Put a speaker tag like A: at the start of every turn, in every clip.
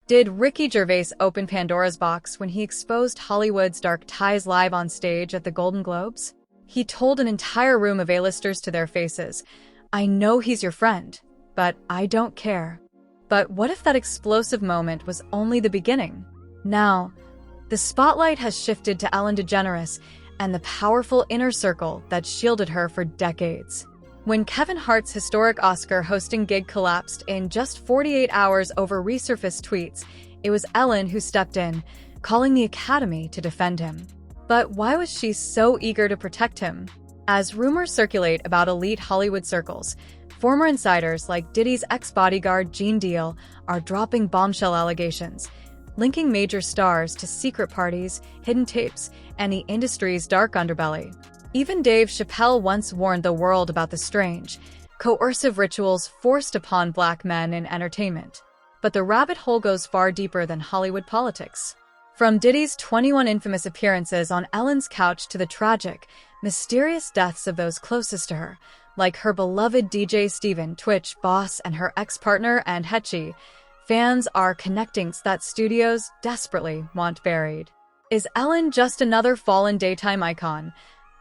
A: Did Ricky Gervais open Pandora's box when he exposed Hollywood's dark ties live on stage at the Golden Globes? He told an entire room of A-listers to their faces, "I know he's your friend, but I don't care." But what if that explosive moment was only the beginning? Now, the spotlight has shifted to Ellen DeGeneres and the powerful inner circle that shielded her for decades. When Kevin Hart's historic Oscar hosting gig collapsed in just 48 hours over resurfaced tweets, it was Ellen who stepped in, calling the Academy to defend him. But why was she so eager to protect him? As rumors circulate about elite Hollywood circles, former insiders like Diddy's ex-bodyguard Gene Deal are dropping bombshell allegations, linking major stars to secret parties, hidden tapes, and the industry's dark underbelly. Even Dave Chappelle once warned the world about the strange, coercive rituals forced upon black men in entertainment. But the rabbit hole goes far deeper than Hollywood politics. From Diddy's 21 infamous appearances on Ellen's couch to the tragic, mysterious deaths of those closest to her, like her beloved DJ Steven Twitch boss and her ex-partner and Hetchy, fans are connecting that studios desperately want buried. Is Ellen just another fallen daytime icon?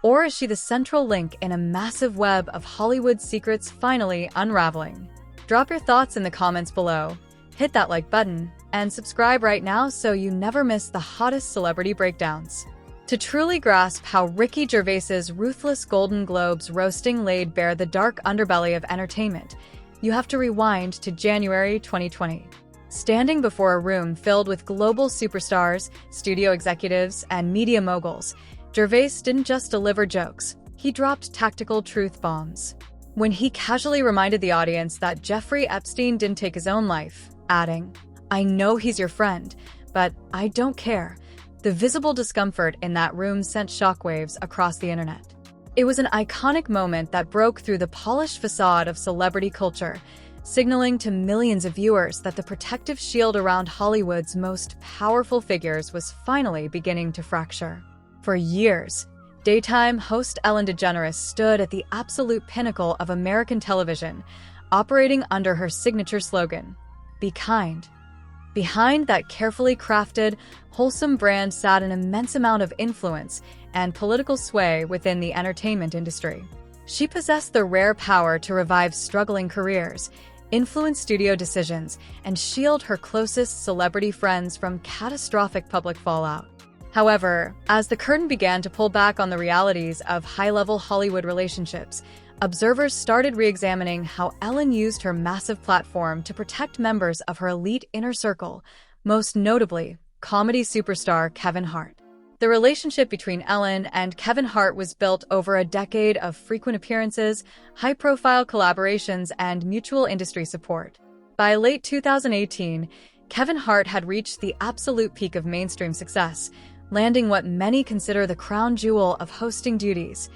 A: Or is she the central link in a massive web of Hollywood secrets finally unraveling? Drop your thoughts in the comments below, hit that like button, and subscribe right now so you never miss the hottest celebrity breakdowns. To truly grasp how Ricky Gervais's ruthless Golden Globes roasting laid bare the dark underbelly of entertainment, you have to rewind to January 2020. Standing before a room filled with global superstars, studio executives, and media moguls, Gervais didn't just deliver jokes, he dropped tactical truth bombs. When he casually reminded the audience that Jeffrey Epstein didn't take his own life, adding, "I know he's your friend, but I don't care," the visible discomfort in that room sent shockwaves across the internet. It was an iconic moment that broke through the polished facade of celebrity culture, signaling to millions of viewers that the protective shield around Hollywood's most powerful figures was finally beginning to fracture. For years, daytime host Ellen DeGeneres stood at the absolute pinnacle of American television, operating under her signature slogan, "Be kind." Behind that carefully crafted, wholesome brand sat an immense amount of influence and political sway within the entertainment industry. She possessed the rare power to revive struggling careers, influence studio decisions, and shield her closest celebrity friends from catastrophic public fallout. However, as the curtain began to pull back on the realities of high-level Hollywood relationships, observers started re-examining how Ellen used her massive platform to protect members of her elite inner circle, most notably comedy superstar Kevin Hart. The relationship between Ellen and Kevin Hart was built over a decade of frequent appearances, high-profile collaborations, and mutual industry support. By late 2018, Kevin Hart had reached the absolute peak of mainstream success, landing what many consider the crown jewel of hosting duties,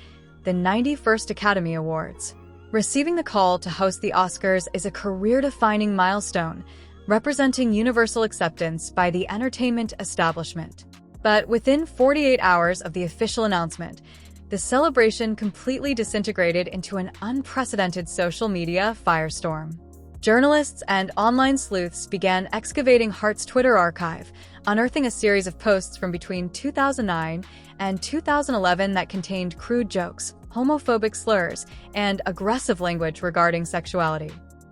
A: the 91st Academy Awards. Receiving the call to host the Oscars is a career-defining milestone, representing universal acceptance by the entertainment establishment. But within 48 hours of the official announcement, the celebration completely disintegrated into an unprecedented social media firestorm. Journalists and online sleuths began excavating Hart's Twitter archive, unearthing a series of posts from between 2009 and 2011 that contained crude jokes, homophobic slurs, and aggressive language regarding sexuality.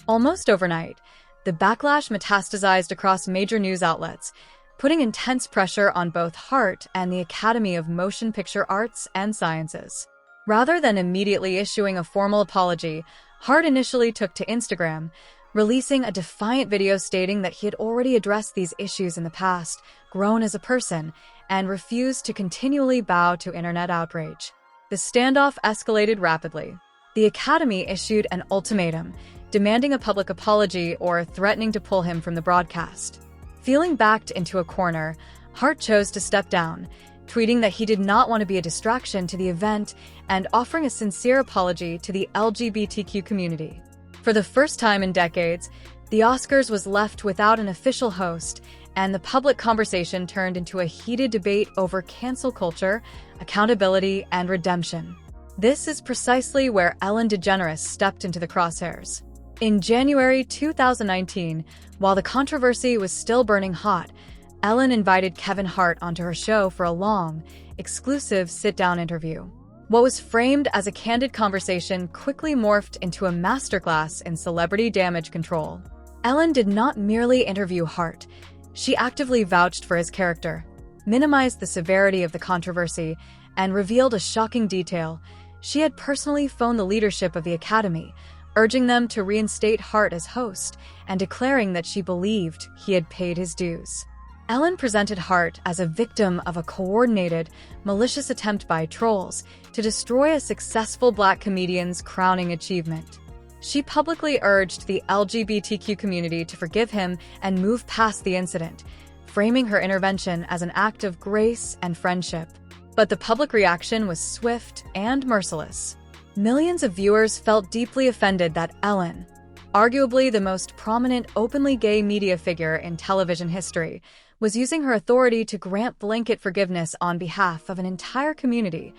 A: Almost overnight, the backlash metastasized across major news outlets, putting intense pressure on both Hart and the Academy of Motion Picture Arts and Sciences. Rather than immediately issuing a formal apology, Hart initially took to Instagram, releasing a defiant video stating that he had already addressed these issues in the past, grown as a person, and refused to continually bow to internet outrage. The standoff escalated rapidly. The Academy issued an ultimatum, demanding a public apology or threatening to pull him from the broadcast. Feeling backed into a corner, Hart chose to step down, tweeting that he did not want to be a distraction to the event and offering a sincere apology to the LGBTQ community. For the first time in decades, the Oscars was left without an official host, and the public conversation turned into a heated debate over cancel culture, accountability, and redemption. This is precisely where Ellen DeGeneres stepped into the crosshairs. In January 2019, while the controversy was still burning hot, Ellen invited Kevin Hart onto her show for a long, exclusive sit-down interview. What was framed as a candid conversation quickly morphed into a masterclass in celebrity damage control. Ellen did not merely interview Hart. She actively vouched for his character, minimized the severity of the controversy, and revealed a shocking detail. She had personally phoned the leadership of the Academy, urging them to reinstate Hart as host and declaring that she believed he had paid his dues. Ellen presented Hart as a victim of a coordinated, malicious attempt by trolls to destroy a successful Black comedian's crowning achievement. She publicly urged the LGBTQ community to forgive him and move past the incident, framing her intervention as an act of grace and friendship. But the public reaction was swift and merciless. Millions of viewers felt deeply offended that Ellen, arguably the most prominent openly gay media figure in television history, was using her authority to grant blanket forgiveness on behalf of an entire community,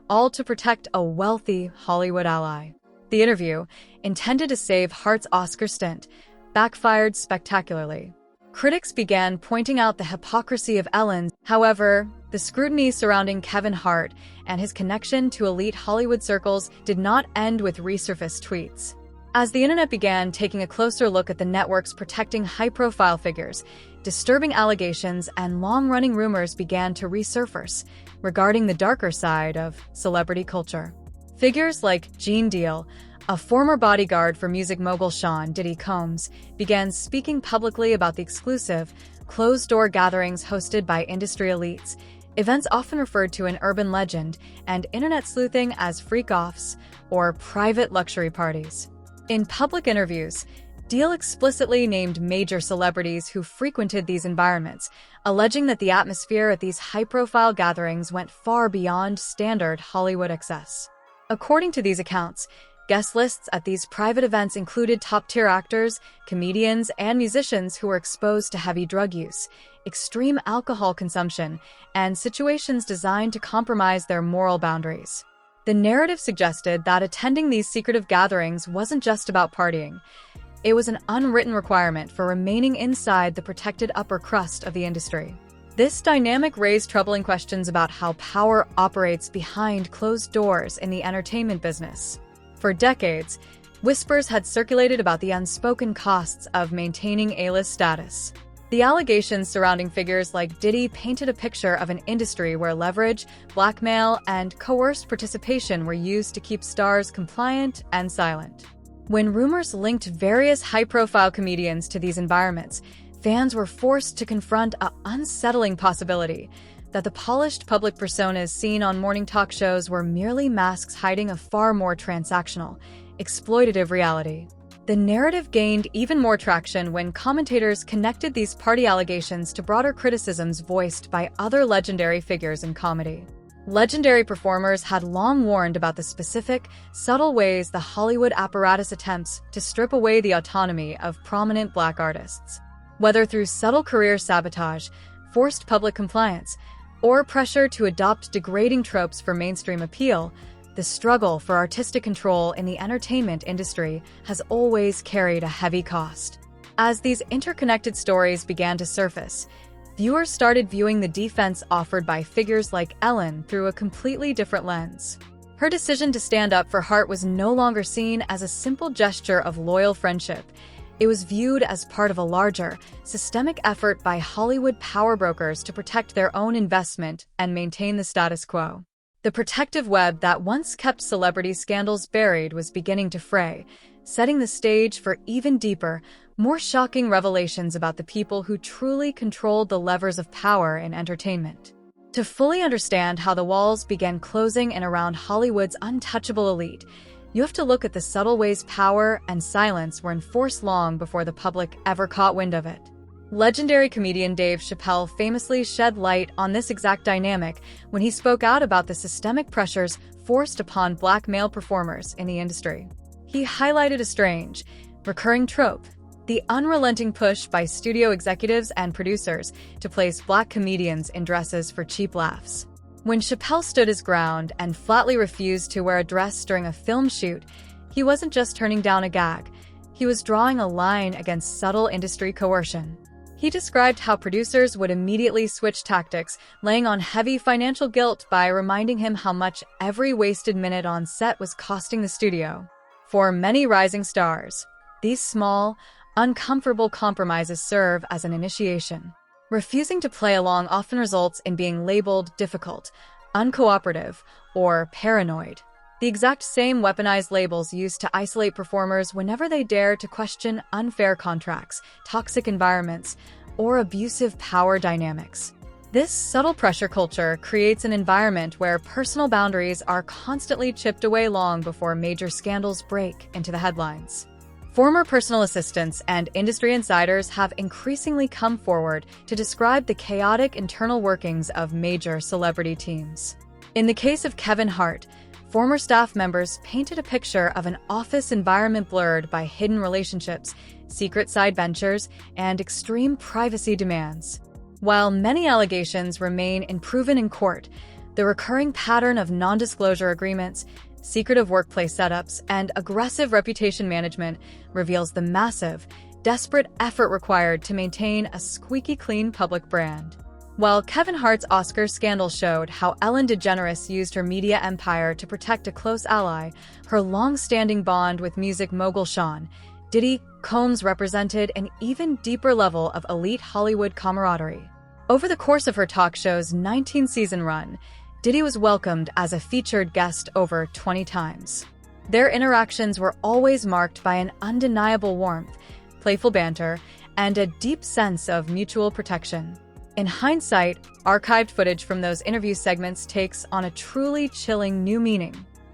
A: all to protect a wealthy Hollywood ally. The interview, intended to save Hart's Oscar stint, backfired spectacularly. Critics began pointing out the hypocrisy of Ellen. However, the scrutiny surrounding Kevin Hart and his connection to elite Hollywood circles did not end with resurfaced tweets. As the internet began taking a closer look at the networks protecting high-profile figures, disturbing allegations and long-running rumors began to resurface regarding the darker side of celebrity culture. Figures like Gene Deal, a former bodyguard for music mogul Sean Diddy Combs, began speaking publicly about the exclusive, closed-door gatherings hosted by industry elites, events often referred to in urban legend and internet sleuthing as freak-offs or private luxury parties. In public interviews, Deal explicitly named major celebrities who frequented these environments, alleging that the atmosphere at these high-profile gatherings went far beyond standard Hollywood excess. According to these accounts, guest lists at these private events included top-tier actors, comedians, and musicians who were exposed to heavy drug use, extreme alcohol consumption, and situations designed to compromise their moral boundaries. The narrative suggested that attending these secretive gatherings wasn't just about partying. It was an unwritten requirement for remaining inside the protected upper crust of the industry. This dynamic raised troubling questions about how power operates behind closed doors in the entertainment business. For decades, whispers had circulated about the unspoken costs of maintaining A-list status. The allegations surrounding figures like Diddy painted a picture of an industry where leverage, blackmail, and coerced participation were used to keep stars compliant and silent. When rumors linked various high-profile comedians to these environments, fans were forced to confront an unsettling possibility that the polished public personas seen on morning talk shows were merely masks hiding a far more transactional, exploitative reality. The narrative gained even more traction when commentators connected these party allegations to broader criticisms voiced by other legendary figures in comedy. Legendary performers had long warned about the specific, subtle ways the Hollywood apparatus attempts to strip away the autonomy of prominent Black artists. Whether through subtle career sabotage, forced public compliance, or pressure to adopt degrading tropes for mainstream appeal, the struggle for artistic control in the entertainment industry has always carried a heavy cost. As these interconnected stories began to surface, viewers started viewing the defense offered by figures like Ellen through a completely different lens. Her decision to stand up for Hart was no longer seen as a simple gesture of loyal friendship. It was viewed as part of a larger, systemic effort by Hollywood power brokers to protect their own investment and maintain the status quo. The protective web that once kept celebrity scandals buried was beginning to fray, setting the stage for even deeper, more shocking revelations about the people who truly controlled the levers of power in entertainment. To fully understand how the walls began closing in around Hollywood's untouchable elite, you have to look at the subtle ways power and silence were enforced long before the public ever caught wind of it. Legendary comedian Dave Chappelle famously shed light on this exact dynamic when he spoke out about the systemic pressures forced upon Black male performers in the industry. He highlighted a strange, recurring trope: the unrelenting push by studio executives and producers to place Black comedians in dresses for cheap laughs. When Chappelle stood his ground and flatly refused to wear a dress during a film shoot, he wasn't just turning down a gag. He was drawing a line against subtle industry coercion. He described how producers would immediately switch tactics, laying on heavy financial guilt by reminding him how much every wasted minute on set was costing the studio. For many rising stars, these small, uncomfortable compromises serve as an initiation. Refusing to play along often results in being labeled difficult, uncooperative, or paranoid. The exact same weaponized labels used to isolate performers whenever they dare to question unfair contracts, toxic environments, or abusive power dynamics. This subtle pressure culture creates an environment where personal boundaries are constantly chipped away long before major scandals break into the headlines. Former personal assistants and industry insiders have increasingly come forward to describe the chaotic internal workings of major celebrity teams. In the case of Kevin Hart, former staff members painted a picture of an office environment blurred by hidden relationships, secret side ventures, and extreme privacy demands. While many allegations remain unproven in court, the recurring pattern of non-disclosure agreements, secretive workplace setups, and aggressive reputation management reveals the massive, desperate effort required to maintain a squeaky clean public brand. While Kevin Hart's Oscar scandal showed how Ellen DeGeneres used her media empire to protect a close ally, her long-standing bond with music mogul Sean Diddy Combs represented an even deeper level of elite Hollywood camaraderie. Over the course of her talk show's 19-season run, Diddy was welcomed as a featured guest over 20 times. Their interactions were always marked by an undeniable warmth, playful banter, and a deep sense of mutual protection. In hindsight, archived footage from those interview segments takes on a truly chilling new meaning.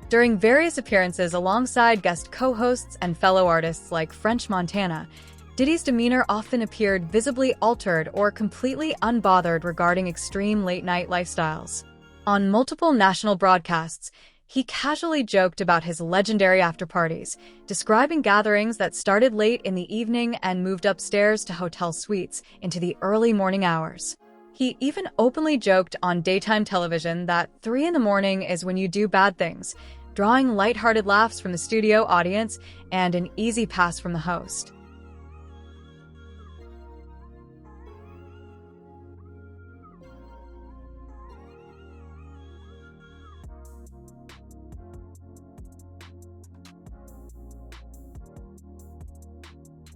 A: During various appearances alongside guest co-hosts and fellow artists like French Montana, Diddy's demeanor often appeared visibly altered or completely unbothered regarding extreme late-night lifestyles. On multiple national broadcasts, he casually joked about his legendary after-parties, describing gatherings that started late in the evening and moved upstairs to hotel suites into the early morning hours. He even openly joked on daytime television that 3 a.m. is when you do bad things, drawing lighthearted laughs from the studio audience and an easy pass from the host.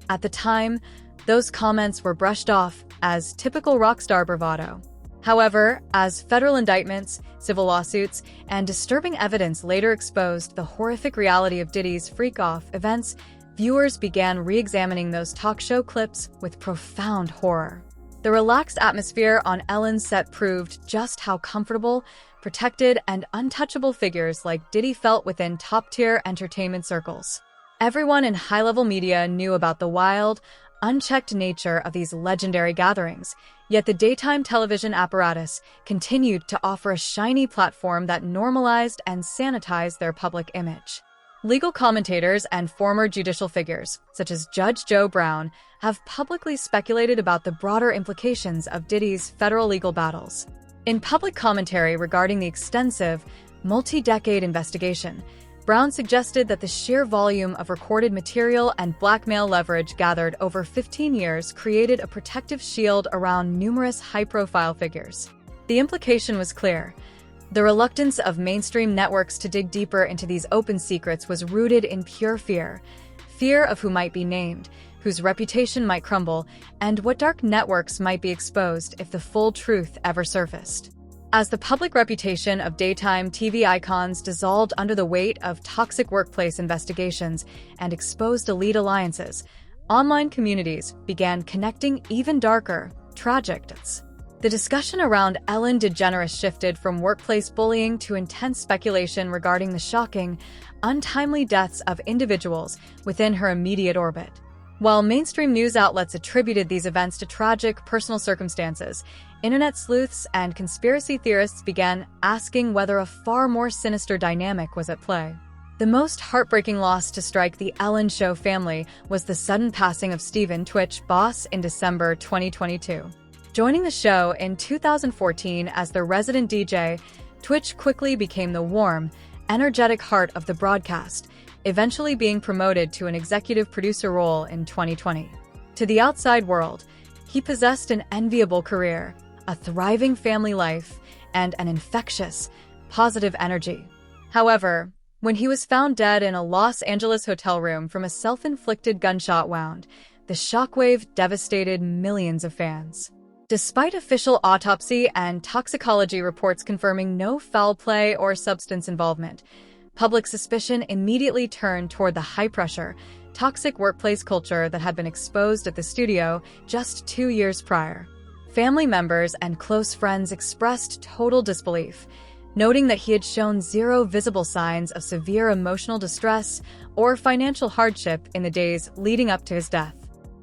A: At the time, those comments were brushed off as typical rock star bravado. However, as federal indictments, civil lawsuits, and disturbing evidence later exposed the horrific reality of Diddy's freak-off events, viewers began re-examining those talk show clips with profound horror. The relaxed atmosphere on Ellen's set proved just how comfortable, protected, and untouchable figures like Diddy felt within top-tier entertainment circles. Everyone in high-level media knew about the wild, unchecked nature of these legendary gatherings, yet the daytime television apparatus continued to offer a shiny platform that normalized and sanitized their public image. Legal commentators and former judicial figures, such as Judge Joe Brown, have publicly speculated about the broader implications of Diddy's federal legal battles. In public commentary regarding the extensive, multi-decade investigation, Brown suggested that the sheer volume of recorded material and blackmail leverage gathered over 15 years created a protective shield around numerous high-profile figures. The implication was clear. The reluctance of mainstream networks to dig deeper into these open secrets was rooted in pure fear. Fear of who might be named, whose reputation might crumble, and what dark networks might be exposed if the full truth ever surfaced. As the public reputation of daytime TV icons dissolved under the weight of toxic workplace investigations and exposed elite alliances, online communities began connecting even darker, tragic deaths. The discussion around Ellen DeGeneres shifted from workplace bullying to intense speculation regarding the shocking, untimely deaths of individuals within her immediate orbit. While mainstream news outlets attributed these events to tragic personal circumstances, internet sleuths and conspiracy theorists began asking whether a far more sinister dynamic was at play. The most heartbreaking loss to strike the Ellen Show family was the sudden passing of Stephen "Twitch" Boss in December 2022. Joining the show in 2014 as the resident DJ, Twitch quickly became the warm, energetic heart of the broadcast, eventually being promoted to an executive producer role in 2020. To the outside world, he possessed an enviable career, a thriving family life, and an infectious, positive energy. However, when he was found dead in a Los Angeles hotel room from a self-inflicted gunshot wound, the shockwave devastated millions of fans. Despite official autopsy and toxicology reports confirming no foul play or substance involvement, public suspicion immediately turned toward the high-pressure, toxic workplace culture that had been exposed at the studio just 2 years prior. Family members and close friends expressed total disbelief, noting that he had shown zero visible signs of severe emotional distress or financial hardship in the days leading up to his death.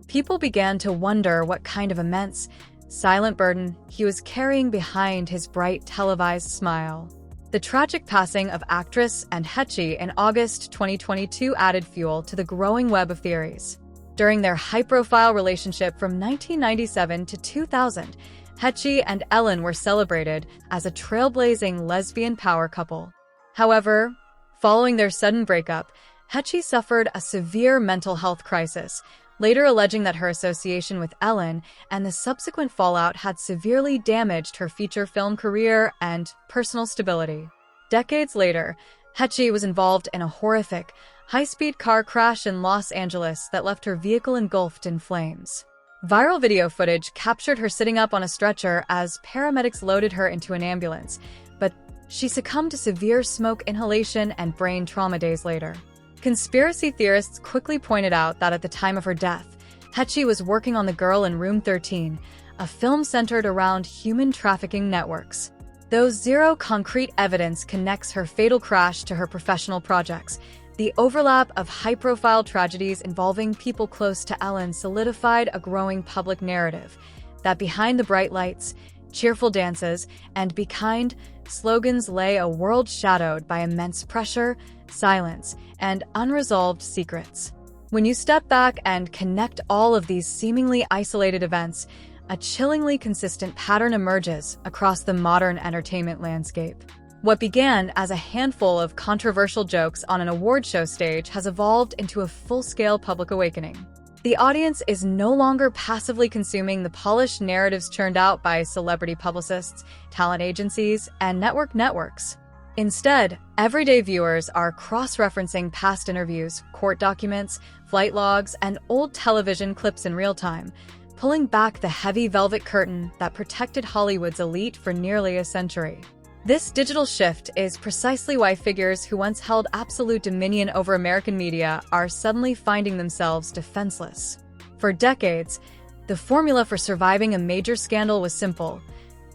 A: People began to wonder what kind of immense, silent burden he was carrying behind his bright televised smile. The tragic passing of actress and Hetchy in August 2022 added fuel to the growing web of theories. During their high-profile relationship from 1997 to 2000, Hetchy and Ellen were celebrated as a trailblazing lesbian power couple. However, following their sudden breakup, Hetchy suffered a severe mental health crisis, later alleging that her association with Ellen and the subsequent fallout had severely damaged her feature film career and personal stability. Decades later, Hetchy was involved in a horrific, high-speed car crash in Los Angeles that left her vehicle engulfed in flames. Viral video footage captured her sitting up on a stretcher as paramedics loaded her into an ambulance, but she succumbed to severe smoke inhalation and brain trauma days later. Conspiracy theorists quickly pointed out that at the time of her death, Hetchy was working on The Girl in Room 13, a film centered around human trafficking networks. Though zero concrete evidence connects her fatal crash to her professional projects, the overlap of high-profile tragedies involving people close to Ellen solidified a growing public narrative that behind the bright lights, cheerful dances, and "Be kind" slogans lay a world shadowed by immense pressure, silence, and unresolved secrets. When you step back and connect all of these seemingly isolated events, a chillingly consistent pattern emerges across the modern entertainment landscape. What began as a handful of controversial jokes on an award show stage has evolved into a full-scale public awakening. The audience is no longer passively consuming the polished narratives churned out by celebrity publicists, talent agencies, and networks. Instead, everyday viewers are cross-referencing past interviews, court documents, flight logs, and old television clips in real time, pulling back the heavy velvet curtain that protected Hollywood's elite for nearly a century. This digital shift is precisely why figures who once held absolute dominion over American media are suddenly finding themselves defenseless. For decades, the formula for surviving a major scandal was simple: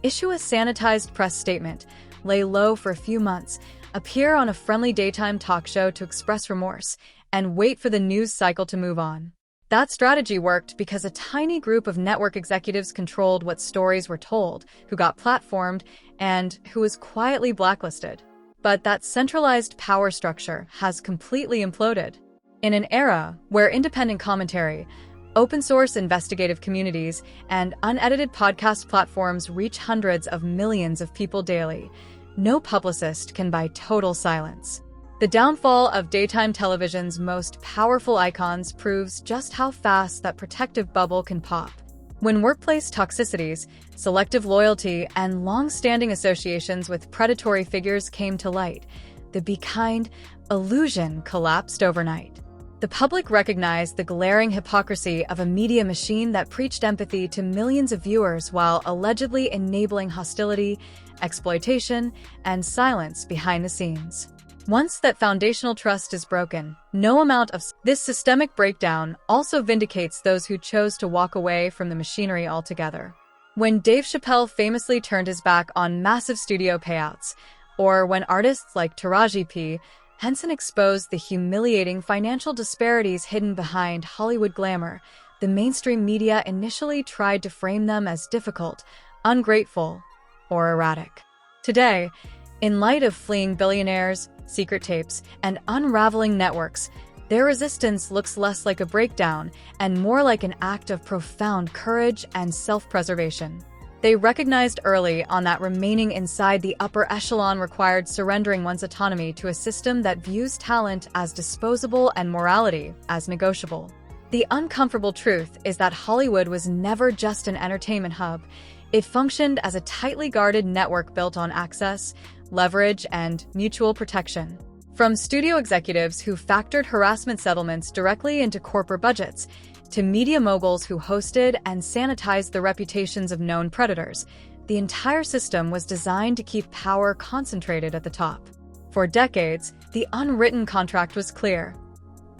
A: issue a sanitized press statement, lay low for a few months, appear on a friendly daytime talk show to express remorse, and wait for the news cycle to move on. That strategy worked because a tiny group of network executives controlled what stories were told, who got platformed, and who was quietly blacklisted. But that centralized power structure has completely imploded. In an era where independent commentary, open-source investigative communities, and unedited podcast platforms reach hundreds of millions of people daily, no publicist can buy total silence. The downfall of daytime television's most powerful icons proves just how fast that protective bubble can pop. When workplace toxicities, selective loyalty, and long-standing associations with predatory figures came to light, the "be kind" illusion collapsed overnight. The public recognized the glaring hypocrisy of a media machine that preached empathy to millions of viewers while allegedly enabling hostility, exploitation, and silence behind the scenes. Once that foundational trust is broken, no amount of this systemic breakdown also vindicates those who chose to walk away from the machinery altogether. When Dave Chappelle famously turned his back on massive studio payouts, or when artists like Taraji P. Henson exposed the humiliating financial disparities hidden behind Hollywood glamour, the mainstream media initially tried to frame them as difficult, ungrateful, or erratic. Today, in light of fleeing billionaires, secret tapes, and unraveling networks, their resistance looks less like a breakdown and more like an act of profound courage and self-preservation. They recognized early on that remaining inside the upper echelon required surrendering one's autonomy to a system that views talent as disposable and morality as negotiable. The uncomfortable truth is that Hollywood was never just an entertainment hub. It functioned as a tightly guarded network built on access, leverage, and mutual protection. From studio executives who factored harassment settlements directly into corporate budgets, to media moguls who hosted and sanitized the reputations of known predators, the entire system was designed to keep power concentrated at the top. For decades, the unwritten contract was clear.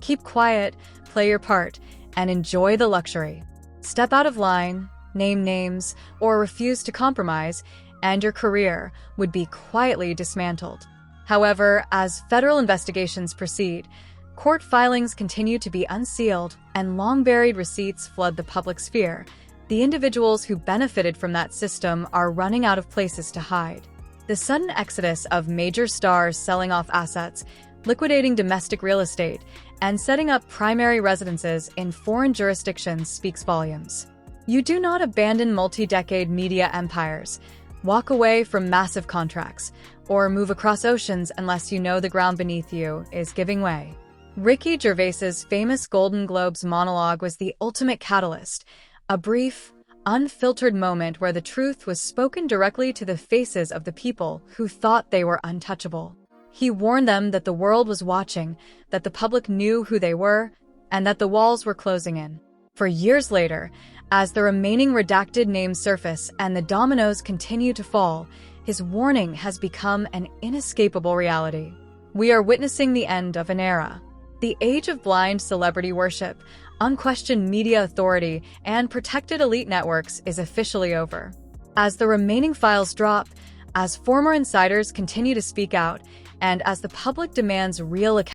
A: Keep quiet, play your part, and enjoy the luxury. Step out of line, name names, or refuse to compromise, and your career would be quietly dismantled. However, as federal investigations proceed, court filings continue to be unsealed, and long-buried receipts flood the public sphere. The individuals who benefited from that system are running out of places to hide. The sudden exodus of major stars selling off assets, liquidating domestic real estate, and setting up primary residences in foreign jurisdictions speaks volumes. You do not abandon multi-decade media empires, walk away from massive contracts, or move across oceans unless you know the ground beneath you is giving way. Ricky Gervais's famous Golden Globes monologue was the ultimate catalyst, a brief, unfiltered moment where the truth was spoken directly to the faces of the people who thought they were untouchable. He warned them that the world was watching, that the public knew who they were, and that the walls were closing in. For years later, as the remaining redacted names surface and the dominoes continue to fall, his warning has become an inescapable reality. We are witnessing the end of an era. The age of blind celebrity worship, unquestioned media authority, and protected elite networks is officially over. As the remaining files drop, as former insiders continue to speak out, and as the public demands real accountability,